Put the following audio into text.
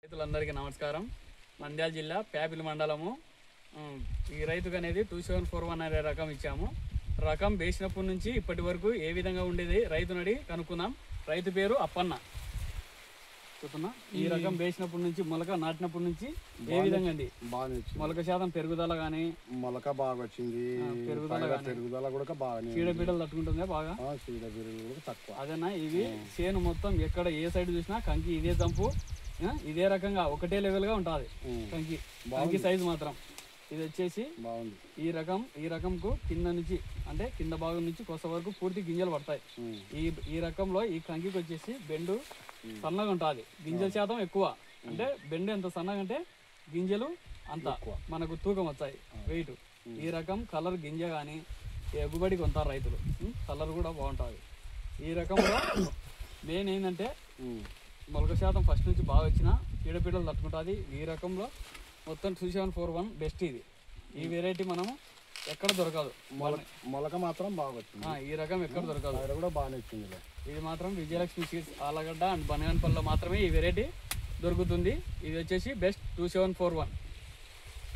రైతులందరికీ నమస్కారం. నంద్యాల జిల్లా ప్యాపిలి మండలము. ఈ రైతుకు అనేది 2741 అనే రకం ఇచ్చాము. రకం వేసినప్పటి నుంచి ఇప్పటి వరకు ఏ విధంగా ఉండేది రైతునడి కనుక్కుందాం. రైతు పేరు అప్పన్న. చెప్తున్నా, ఈ రకం వేసినప్పటి నుంచి మొలక నాటినప్పటి నుంచి ఏ విధంగా అండి? మొలక శాతం పెరుగుదల కానీ మొలక బాగా వచ్చింది, పెరుగుదల కూడా బాగా, చీడపీడలు తట్టుకుంటుందా బాగా? చీడపీడలు కూడా తక్కువ. అదేనా, ఇవి చేను మొత్తం ఎక్కడ ఏ సైడ్ చూసినా కంకి ఇదే దంపు, ఇదే రకంగా ఒకటే లెవెల్ గా ఉంటుంది కంకి సైజు మాత్రం. ఇది వచ్చేసి బాగుంది. ఈ రకంకు కింద నుంచి అంటే కింద భాగం నుంచి కొస వరకు పూర్తి గింజలు పడతాయి. ఈ రకంలో ఈ కంకికి వచ్చేసి బెండు సన్నగా ఉంటుంది, గింజల శాతం ఎక్కువ. అంటే బెండు ఎంత సన్నగా అంటే గింజలు అంత మనకు తూకం వచ్చాయి, వెయిట్. ఈ రకం కలర్ గింజ కానీ ఎగుబడి కొంటారు రైతులు, కలర్ కూడా బాగుంటుంది. ఈ రకంలో మెయిన్ ఏంటంటే మొలక శాతం ఫస్ట్ నుంచి బాగా వచ్చిన చీడపీడలు తట్టుకుంటుంది. ఈ రకంలో మొత్తం 2741 బెస్ట్. ఇది ఈ వెరైటీ మనము ఎక్కడ దొరకదు. మొలక మాత్రం బాగా వచ్చింది. ఈ రకం ఎక్కడ దొరకదు, కూడా బాగానే వచ్చింది. ఇది మాత్రం విజయలక్ష్మి సీడ్స్ ఆలగడ్డ అండ్ బనగానపల్లిలో మాత్రమే ఈ వెరైటీ దొరుకుతుంది. ఇది వచ్చేసి బెస్ట్ 2741.